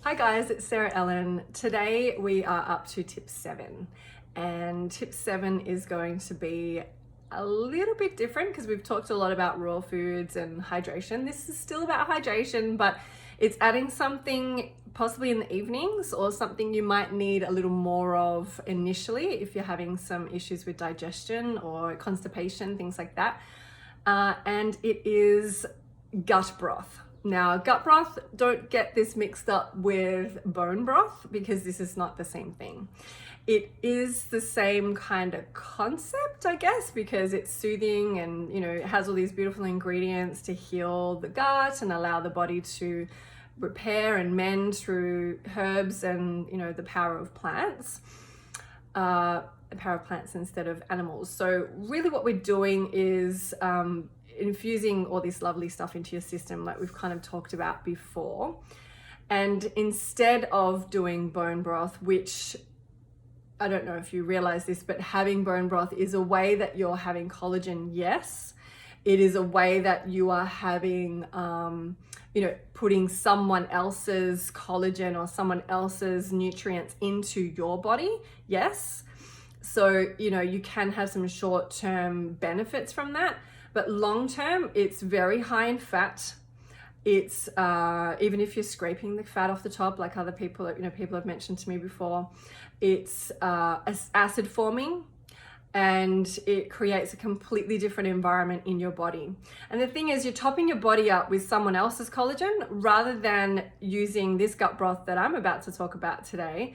Hi guys, it's Sarah Ellen. Today we are up to tip 7, and tip 7 is going to be a little bit different because we've talked a lot about raw foods and hydration. This is still about hydration, but it's adding something possibly in the evenings or something you might need a little more of initially if you're having some issues with digestion or constipation, things like that. And it is gut broth. Now, gut broth, don't get this mixed up with bone broth because this is not the same thing. It is the same kind of concept, I guess, because it's soothing and, it has all these beautiful ingredients to heal the gut and allow the body to repair and mend through herbs and, the power of plants. The power of plants instead of animals. So really what we're doing is infusing all this lovely stuff into your system like we've kind of talked about before. And instead of doing bone broth, which I don't know if you realize this, but having bone broth is a way that you're having collagen, yes. It is a way that you are having, putting someone else's collagen or someone else's nutrients into your body, yes. So, you can have some short-term benefits from that. But long-term, it's very high in fat. It's even if you're scraping the fat off the top, like other people, people have mentioned to me before, it's acid forming, and it creates a completely different environment in your body. And the thing is, you're topping your body up with someone else's collagen rather than using this gut broth that I'm about to talk about today,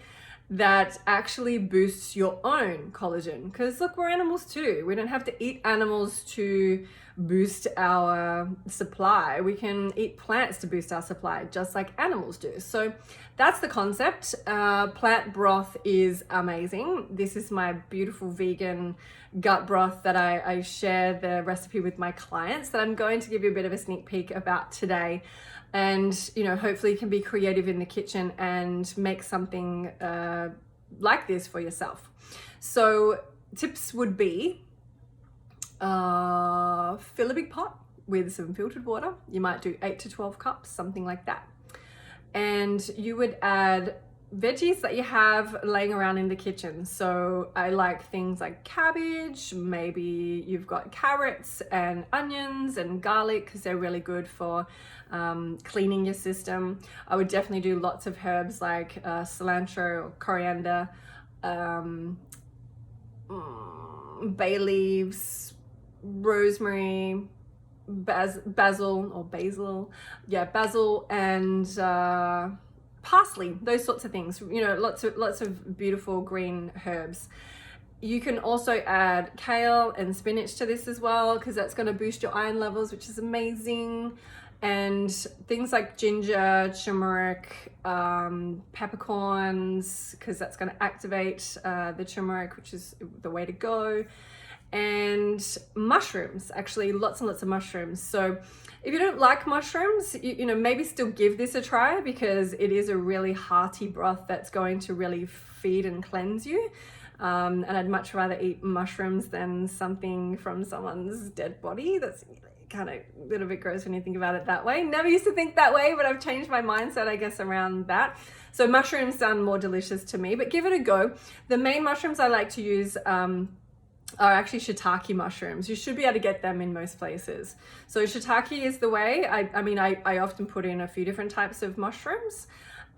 that actually boosts your own collagen. Because look, we're animals too. We don't have to eat animals to boost our supply. We can eat plants to boost our supply, just like animals do. So that's the concept. Plant broth is amazing. This is my beautiful vegan gut broth that I share the recipe with my clients that I'm going to give you a bit of a sneak peek about today. And, hopefully you can be creative in the kitchen and make something like this for yourself. So tips would be fill a big pot with some filtered water. You might do 8 to 12 cups, something like that. And you would add veggies that you have laying around in the kitchen. So I like things like cabbage, maybe you've got carrots and onions and garlic because they're really good for cleaning your system. I would definitely do lots of herbs like cilantro or coriander, bay leaves, rosemary, basil, and parsley, those sorts of things, lots of beautiful green herbs. You can also add kale and spinach to this as well, because that's going to boost your iron levels, which is amazing. And things like ginger, turmeric, peppercorns, because that's going to activate the turmeric, which is the way to go. And mushrooms, actually lots and lots of mushrooms. So if you don't like mushrooms, maybe still give this a try, because it is a really hearty broth that's going to really feed and cleanse you. And I'd much rather eat mushrooms than something from someone's dead body. That's kind of a little bit gross when you think about it that way. Never used to think that way, but I've changed my mindset, I guess, around that. So mushrooms sound more delicious to me, but give it a go. The main mushrooms I like to use are actually shiitake mushrooms. You should be able to get them in most places. So shiitake is the way. I often put in a few different types of mushrooms.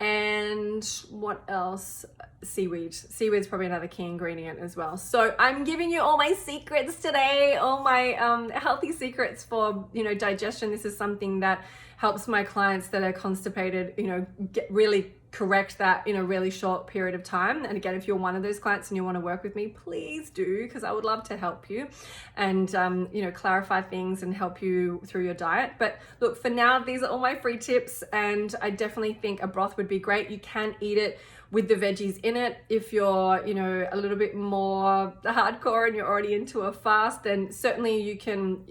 And what else? Seaweed. Seaweed's probably another key ingredient as well. So I'm giving you all my secrets today, all my healthy secrets for, digestion. This is something that helps my clients that are constipated, correct that in a really short period of time. And again, if you're one of those clients and you want to work with me, please do, because I would love to help you and, clarify things and help you through your diet. But look, for now, these are all my free tips, and I definitely think a broth would be great. You can eat it with the veggies in it. If you're, a little bit more hardcore and you're already into a fast, then certainly you can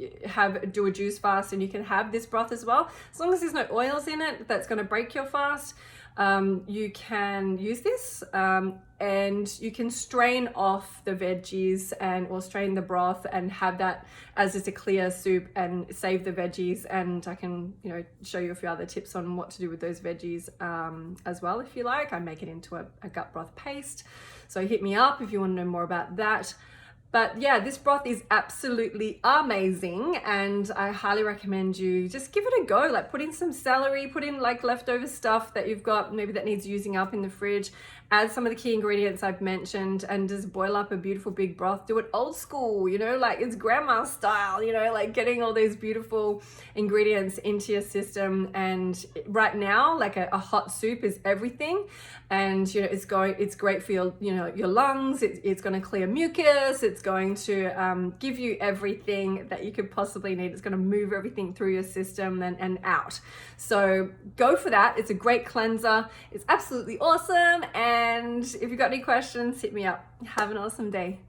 do a juice fast and you can have this broth as well. As long as there's no oils in it, that's going to break your fast. you can use this and you can strain off the veggies or strain the broth and have that as just a clear soup and save the veggies. And I can, show you a few other tips on what to do with those veggies as well if you like. I make it into a gut broth paste. So hit me up if you want to know more about that. But yeah, this broth is absolutely amazing and I highly recommend you just give it a go. Like put in some celery, put in like leftover stuff that you've got maybe that needs using up in the fridge, add some of the key ingredients I've mentioned and just boil up a beautiful big broth. Do it old school, like it's grandma style, like getting all these beautiful ingredients into your system. And right now, like a hot soup is everything. And it's great for your lungs. It's going to clear mucus. It's going to give you everything that you could possibly need. It's going to move everything through your system and out. So go for that. It's a great cleanser. It's absolutely awesome. And if you've got any questions, hit me up. Have an awesome day.